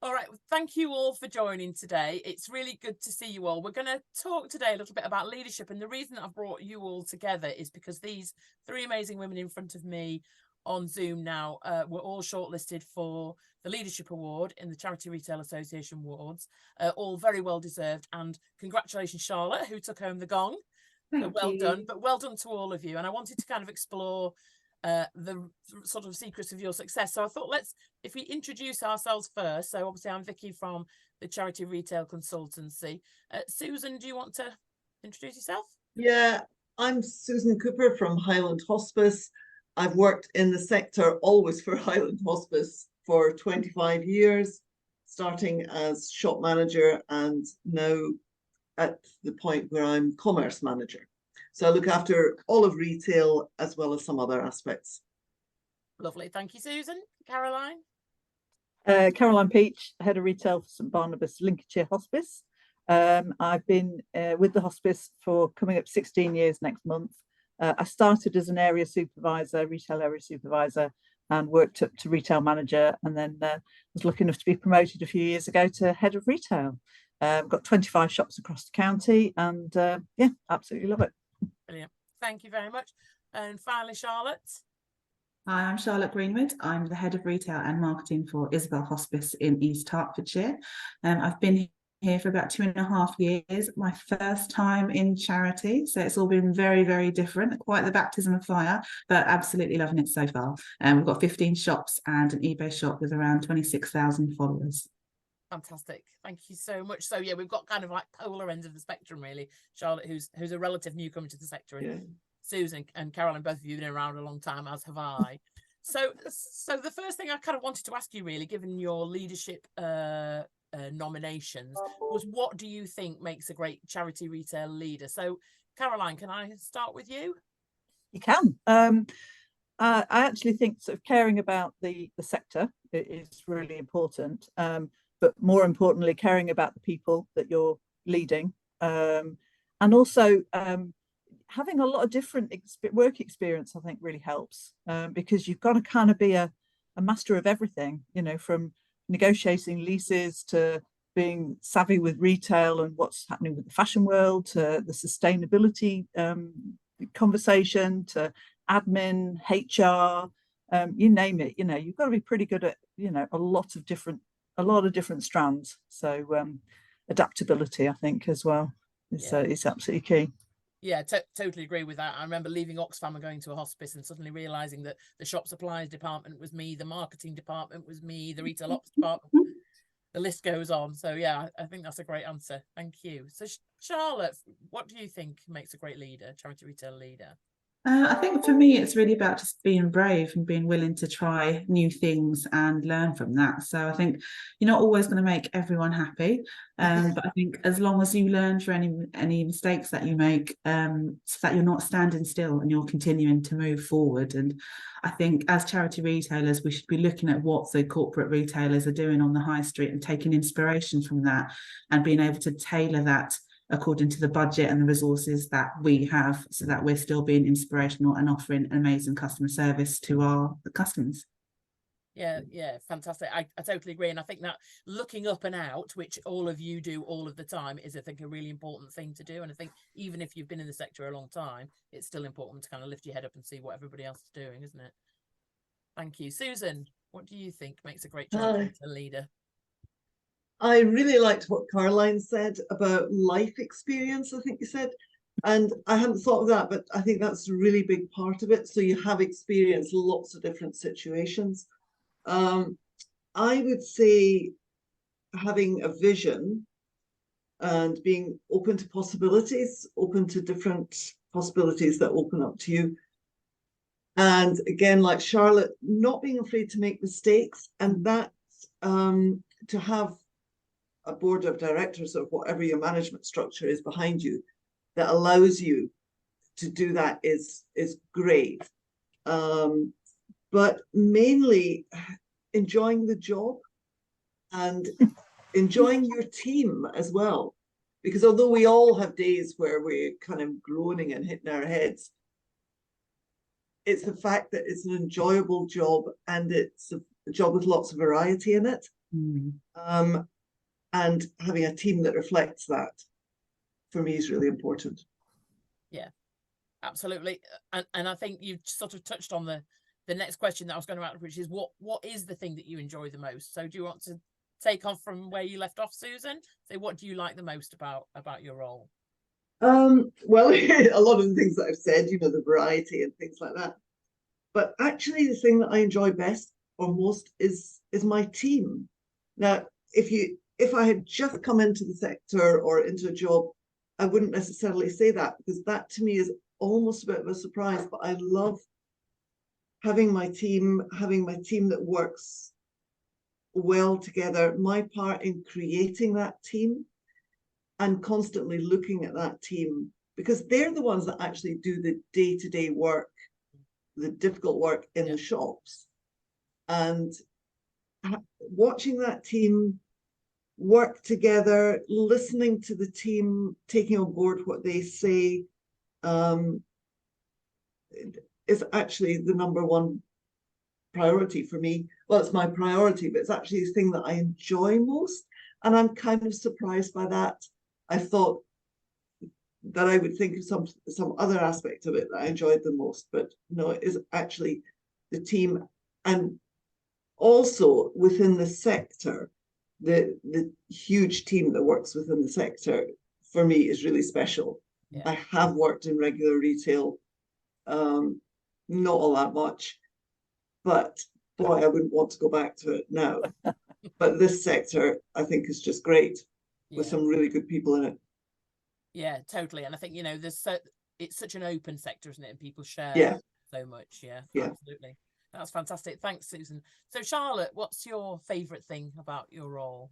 All right, well, thank you all for joining today. It's really good to see you all. We're going to talk today a little bit about leadership, and the reason that I've brought you all together is because these three amazing women in front of me on Zoom now were all shortlisted for the Leadership Award in the Charity Retail Association Awards, all very well deserved. And congratulations, Charlotte, who took home the gong. So well done, but well done to all of you. And I wanted to kind of explore the sort of secrets of your success. So I thought, if we introduce ourselves first. So obviously I'm Vicki from the Charity Retail Consultancy. Susan, do you want to introduce yourself? Yeah, I'm Susan Cooper from Highland Hospice. I've worked in the sector always for Highland Hospice for 25 years, starting as shop manager and now at the point where I'm commerce manager. So I look after all of retail as well as some other aspects. Lovely. Thank you, Susan. Caroline? Caroline Peach, Head of Retail for St Barnabas Lincolnshire Hospice. I've been with the hospice for coming up 16 years next month. I started as an area supervisor, retail area supervisor, and worked up to retail manager, and then was lucky enough to be promoted a few years ago to head of retail. Got 25 shops across the county, and yeah, absolutely love it. Brilliant. Thank you very much. And finally, Charlotte. Hi, I'm Charlotte Greenwood. I'm the Head of Retail and Marketing for Isabel Hospice in East Hertfordshire. I've been here for about 2.5 years, my first time in charity. So it's all been very, very different, quite the baptism of fire, but absolutely loving it so far. We've got 15 shops and an eBay shop with around 26,000 followers. Fantastic. Thank you so much. So yeah, we've got kind of like polar ends of the spectrum, really. Charlotte, who's a relative newcomer to the sector, and yeah. Susan and Caroline, both of you have been around a long time, as have I. So the first thing I kind of wanted to ask you, really, given your leadership nominations, was what do you think makes a great charity retail leader? So Caroline, can I start with you? You can. I actually think sort of caring about the sector is really important, but more importantly, caring about the people that you're leading, and also having a lot of different work experience, I think really helps, because you've got to kind of be a master of everything, you know, from negotiating leases to being savvy with retail and what's happening with the fashion world, to the sustainability conversation, to admin, HR, you name it. You know, you've got to be pretty good at, you know, a lot of different strands. So adaptability, I think, as well is absolutely key. Yeah, totally agree with that. I remember leaving Oxfam and going to a hospice and suddenly realizing that the shop supplies department was me, the marketing department was me, the retail ops department, the list goes on. So yeah, I think that's a great answer. Thank you. So Charlotte, what do you think makes a great leader, charity retail leader? I think for me, it's really about just being brave and being willing to try new things and learn from that. So I think you're not always going to make everyone happy, but I think as long as you learn from any mistakes that you make, so that you're not standing still and you're continuing to move forward. And I think as charity retailers, we should be looking at what the corporate retailers are doing on the high street and taking inspiration from that and being able to tailor that according to the budget and the resources that we have, so that we're still being inspirational and offering amazing customer service to our customers. Yeah, fantastic. I totally agree. And I think that looking up and out, which all of you do all of the time, is, I think, a really important thing to do. And I think even if you've been in the sector a long time, it's still important to kind of lift your head up and see what everybody else is doing, isn't it? Thank you. Susan, what do you think makes a great charity leader? I really liked what Caroline said about life experience, I think you said. And I hadn't thought of that, but I think that's a really big part of it. So you have experienced lots of different situations. I would say having a vision and being open to possibilities, open to different possibilities that open up to you. And again, like Charlotte, not being afraid to make mistakes, and that to have a board of directors or whatever your management structure is behind you that allows you to do that is great. But mainly enjoying the job and enjoying your team as well. Because although we all have days where we're kind of groaning and hitting our heads, it's the fact that it's an enjoyable job and it's a job with lots of variety in it. And having a team that reflects that, for me, is really important. Yeah, absolutely. And I think you've sort of touched on the next question that I was going to ask, which is what is the thing that you enjoy the most? So do you want to take off from where you left off, Susan? So what do you like the most about your role? Well, a lot of the things that I've said, the variety and things like that. But actually, the thing that I enjoy best or most is my team. Now, if I had just come into the sector or into a job, I wouldn't necessarily say that, because that to me is almost a bit of a surprise. But I love having my team that works well together. My part in creating that team and constantly looking at that team, because they're the ones that actually do the day-to-day work, the difficult work in the shops. And watching that team work together, listening to the team, taking on board what they say, is actually the number one priority for me. Well, it's my priority, but it's actually the thing that I enjoy most. And I'm kind of surprised by that. I thought that I would think of some other aspect of it that I enjoyed the most, but no, it is actually the team. And also within the sector, the huge team that works within the sector, for me, is really special. Yeah. I have worked in regular retail, not all that much, but boy, I wouldn't want to go back to it now. But this sector, I think, is just great, with some really good people in it. Yeah, totally. And I think, it's such an open sector, isn't it? And people share so much. Yeah, absolutely. That's fantastic. Thanks, Susan. So Charlotte, what's your favourite thing about your role?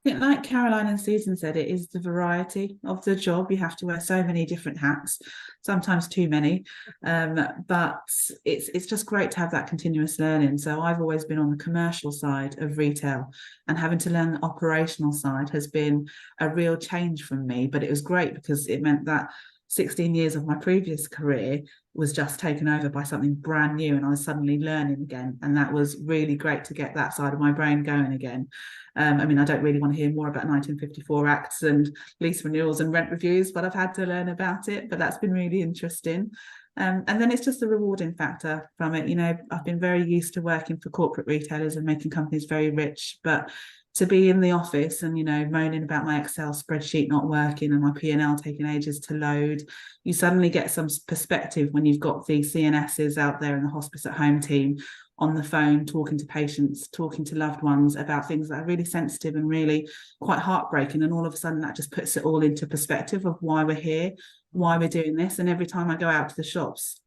I think, like Caroline and Susan said, it is the variety of the job. You have to wear so many different hats, sometimes too many, but it's just great to have that continuous learning. So I've always been on the commercial side of retail, and having to learn the operational side has been a real change from me, but it was great because it meant that 16 years of my previous career was just taken over by something brand new, and I was suddenly learning again, and that was really great to get that side of my brain going again. I mean, I don't really want to hear more about 1954 acts and lease renewals and rent reviews, but I've had to learn about it, but that's been really interesting. And then it's just the rewarding factor from it. I've been very used to working for corporate retailers and making companies very rich, but to be in the office and, moaning about my Excel spreadsheet not working and my P&L taking ages to load, you suddenly get some perspective when you've got the CNSs out there in the hospice at home team on the phone, talking to patients, talking to loved ones about things that are really sensitive and really quite heartbreaking. And all of a sudden that just puts it all into perspective of why we're here, why we're doing this. And every time I go out to the shops,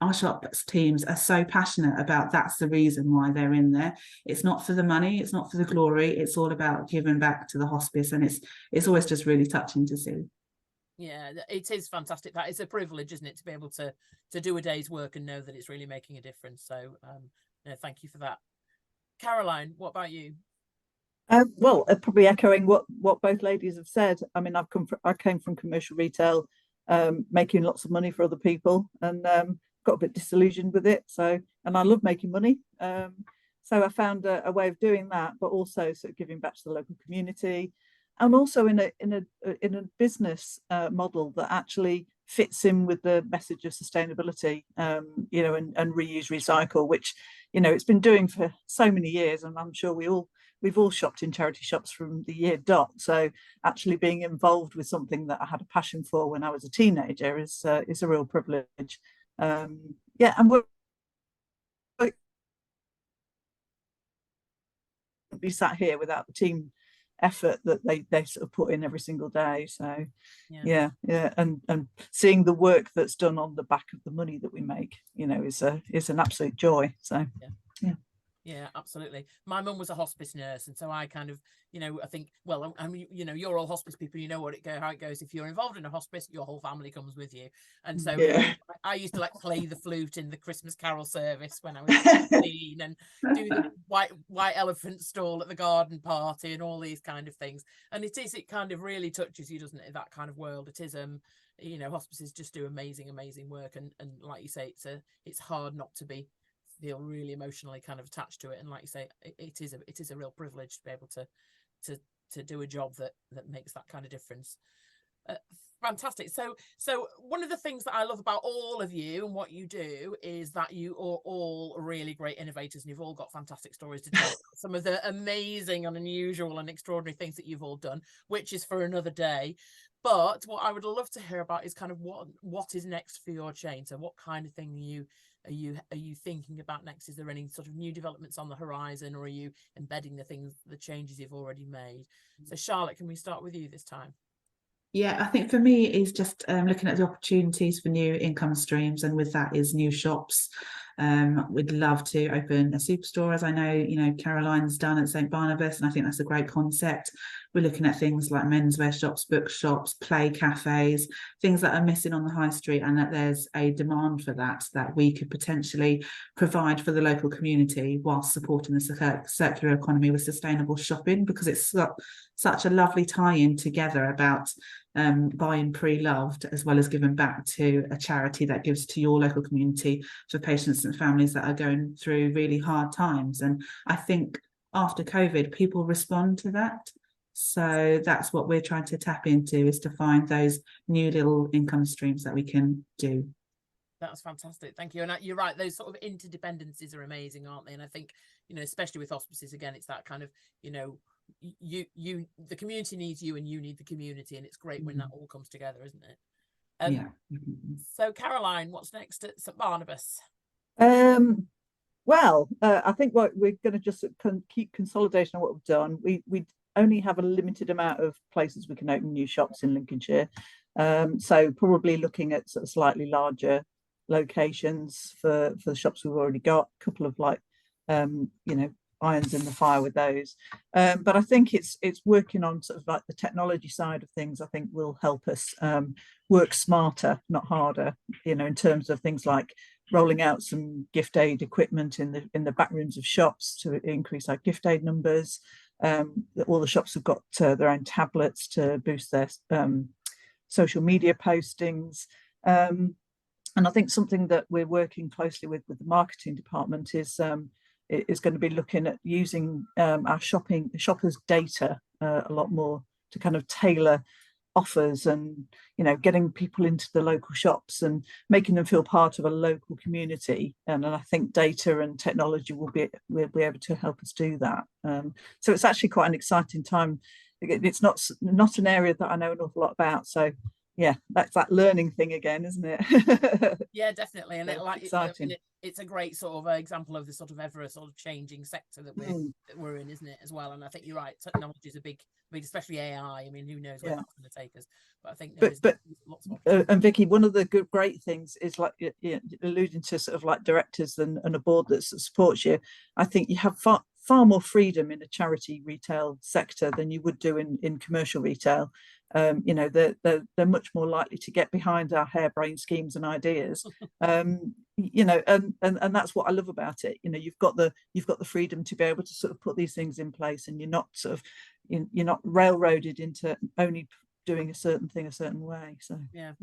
our shops teams are so passionate about that's the reason why they're in there. It's not for the money, it's not for the glory, it's all about giving back to the hospice, and it's always just really touching to see. Yeah, it is fantastic. That is a privilege, isn't it, to be able to do a day's work and know that it's really making a difference. So thank you for that. Caroline, what about you? Well, probably echoing what both ladies have said. I mean, I came from commercial retail, making lots of money for other people, and got a bit disillusioned with it. And I love making money. So I found a way of doing that, but also sort of giving back to the local community, and also in a business model that actually fits in with the message of sustainability, and reuse, recycle, which it's been doing for so many years, and I'm sure we've all shopped in charity shops from the year dot. So actually being involved with something that I had a passion for when I was a teenager is a real privilege. And we're be sat here without the team effort that they sort of put in every single day. So and seeing the work that's done on the back of the money that we make, is an absolute joy. So yeah, absolutely. My mum was a hospice nurse, and so I kind of, I think, well, I mean, you're all hospice people, you know how it goes. If you're involved in a hospice, your whole family comes with you. And so I used to play the flute in the Christmas Carol service when I was 16 and do the white elephant stall at the garden party and all these kind of things. And it kind of really touches you, doesn't it? That kind of world. It is, hospices just do amazing work. And like you say, it's hard not to be feel really emotionally kind of attached to it. And like you say, it is a real privilege to be able to do a job that makes that kind of difference. Fantastic. So one of the things that I love about all of you and what you do is that you are all really great innovators, and you've all got fantastic stories to tell. Some of the amazing and unusual and extraordinary things that you've all done, which is for another day. But what I would love to hear about is kind of what is next for your chain. So what kind of thing are you thinking about next? Is there any sort of new developments on the horizon, or are you embedding the changes you've already made? So Charlotte, can we start with you this time? Yeah, I think for me is just looking at the opportunities for new income streams, and with that is new shops. We'd love to open a superstore, as I know, Caroline's done at St Barnabas, and I think that's a great concept. We're looking at things like menswear shops, bookshops, play cafes, things that are missing on the high street, and that there's a demand for that we could potentially provide for the local community whilst supporting the circular economy with sustainable shopping, because it's such a lovely tie-in together about buying pre-loved as well as giving back to a charity that gives to your local community for patients and families that are going through really hard times. And I think after COVID, people respond to that. So that's what we're trying to tap into, is to find those new little income streams that we can do. That's fantastic. Thank you. And you're right, those sort of interdependencies are amazing, aren't they? And I think, especially with hospices, again, it's that kind of, the community needs you and you need the community, and it's great when that all comes together, isn't it? Yeah. So Caroline, what's next at St Barnabas? Well, I think what we're going to just keep consolidation on what we've done. We only have a limited amount of places we can open new shops in Lincolnshire, so probably looking at sort of slightly larger locations for the shops we've already got. A couple of irons in the fire with those, but I think it's working on sort of like the technology side of things. I think will help us work smarter, not harder, in terms of things like rolling out some gift aid equipment in the back rooms of shops to increase our gift aid numbers. All the shops have got their own tablets to boost their social media postings. And I think something that we're working closely with the marketing department is going to be looking at using our shoppers' data a lot more to kind of tailor offers, and getting people into the local shops and making them feel part of a local community. And I think data and technology will be able to help us do that. So it's actually quite an exciting time. It's not an area that I know an awful lot about, so yeah, that's that learning thing again, isn't it? Yeah, definitely. And exciting. It's a great sort of example of the sort of ever sort of changing sector that we're in, isn't it, as well? And I think you're right, technology is a big, especially AI. I mean, who knows where that's going to take us? But I think there's lots of and Vicki, one of the great things is, like, alluding to sort of like directors and a board that supports you. I think you have far more freedom in a charity retail sector than you would do in commercial retail. They're much more likely to get behind our harebrained schemes and ideas. And that's what I love about it. You've got the freedom to be able to sort of put these things in place, and you're not railroaded into only doing a certain thing a certain way. So yeah,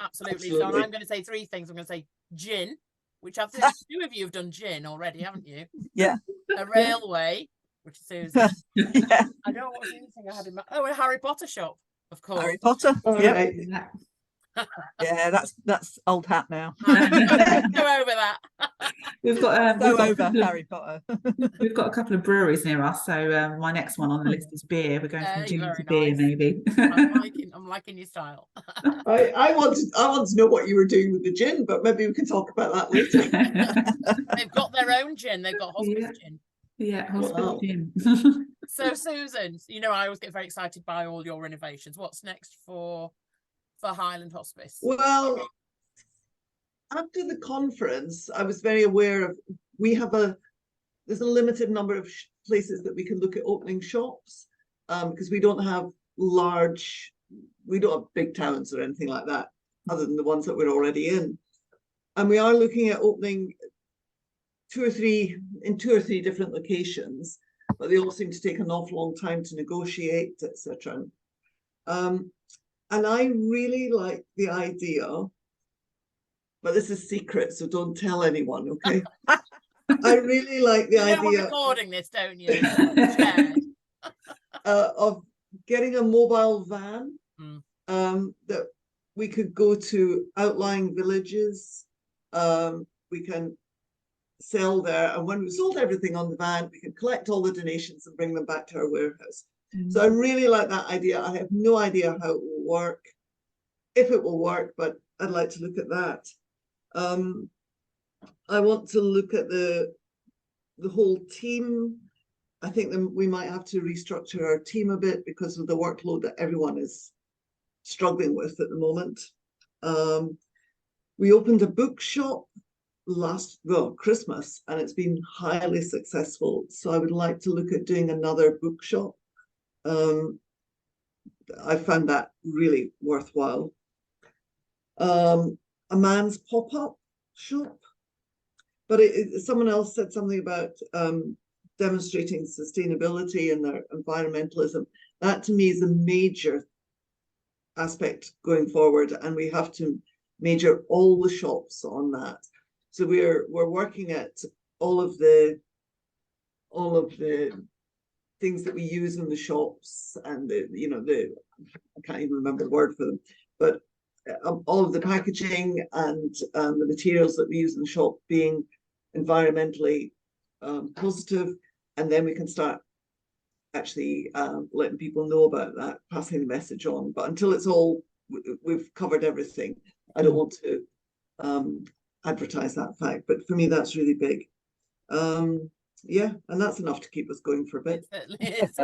absolutely. So I'm going to say three things. I'm going to say gin, which I think two of you have done gin already, haven't you? Yeah. A railway, which is Susan. Yeah. I know what was the other thing I had in mind. Oh, a Harry Potter shop, of course. Harry Potter. Right. Yeah, that's old hat now. Go over that. We've got Harry Potter. We've got a couple of breweries near us, so my next one on the list is beer. We're going from gin to beer, maybe. I'm liking your style. I want to know what you were doing with the gin, but maybe we can talk about that later. They've got their own gin. They've got hospice gin. Yeah, hospice gin. So Susan, I always get very excited by all your innovations. What's next for Highland Hospice? Well, after the conference, I was very aware of there's a limited number of places that we can look at opening shops, because we don't have big towns or anything like that, other than the ones that we're already in. And we are looking at opening two or three different locations, but they all seem to take an awful long time to negotiate, etc. And I really like the idea, but this is secret, so don't tell anyone, okay? I really like the You know we're idea recording this, don't you? Yeah. of getting a mobile van that we could go to outlying villages. We can sell there, and when we've sold everything on the van, we can collect all the donations and bring them back to our warehouse. So I really like that idea. I have no idea how it will work, if it will work, but I'd like to look at that. I want to look at the whole team. I think that we might have to restructure our team a bit because of the workload that everyone is struggling with at the moment. We opened a bookshop Christmas, and it's been highly successful. So I would like to look at doing another bookshop. I found that really worthwhile. A man's pop-up shop, but someone else said something about demonstrating sustainability and their environmentalism. That to me is a major aspect going forward, and we have to major all the shops on that. So we're working at all of the things that we use in the shops, and I can't even remember the word for them, but all of the packaging and the materials that we use in the shop being environmentally positive, and then we can start actually letting people know about that, passing the message on. But until it's all, we've covered everything, I don't want to advertise that fact. But for me, that's really big. Yeah, and that's enough to keep us going for a bit. It certainly is.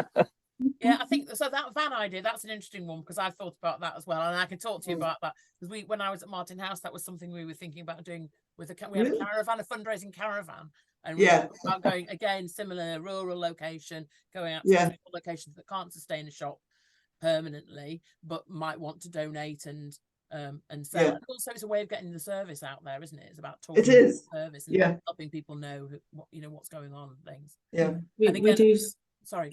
Yeah, I think so. That van idea, that's an interesting one, because I've thought about that as well, and I can talk to you about that, because when I was at Martin House, that was something we were thinking about doing with we had a caravan, a fundraising caravan, and we were about going again, similar rural location, going out to locations that can't sustain a shop permanently, but might want to donate and sell. And also, it's a way of getting the service out there, isn't it? It's about talking about the service and helping people know what's going on and things. Yeah, and again,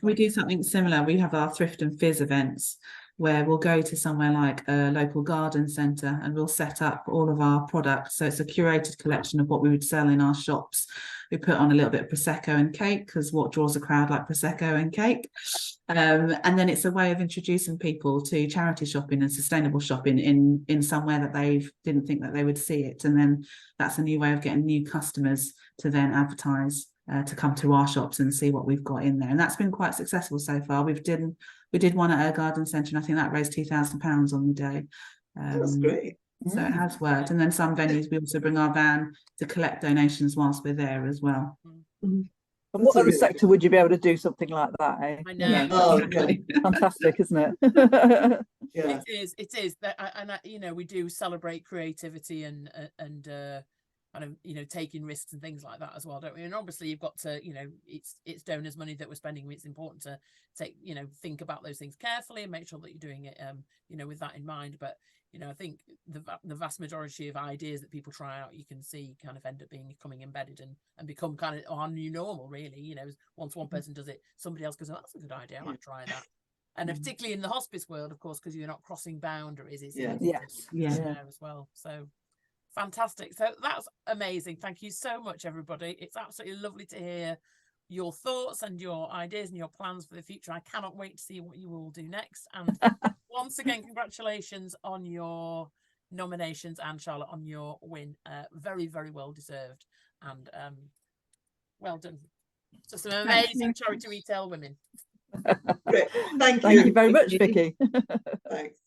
we do something similar. We have our thrift and fizz events where we'll go to somewhere like a local garden centre and we'll set up all of our products. So it's a curated collection of what we would sell in our shops. We put on a little bit of Prosecco and cake, because what draws a crowd like Prosecco and cake? And then it's a way of introducing people to charity shopping and sustainable shopping in somewhere that they didn't think that they would see it. And then that's a new way of getting new customers to then advertise, to come to our shops and see what we've got in there. And that's been quite successful so far. We did one at a garden centre, and I think that raised £2,000 on the day. That's great. So it has worked. And then some venues, we also bring our van to collect donations whilst we're there as well. And what other sector would you be able to do something like that? Eh? I know. Fantastic, isn't it? Yeah, it is. And we do celebrate creativity and taking risks and things like that as well, don't we? And obviously you've got to, it's donors' money that we're spending. It's important to think about those things carefully and make sure that you're doing it with that in mind. But I think the vast majority of ideas that people try out, you can see kind of end up becoming embedded and become kind of our new normal, really. Once one person does it, somebody else goes, oh, that's a good idea, I might try that. And particularly in the hospice world, of course, because you're not crossing boundaries, it's there as well. So fantastic. So that's amazing. Thank you so much, everybody. It's absolutely lovely to hear your thoughts and your ideas and your plans for the future. I cannot wait to see what you will do next. And once again, congratulations on your nominations, and Charlotte, on your win. Very, very well deserved, and well done. Just some amazing charity retail women. Great. Thank you. Thank you very much, Vicki. Thanks.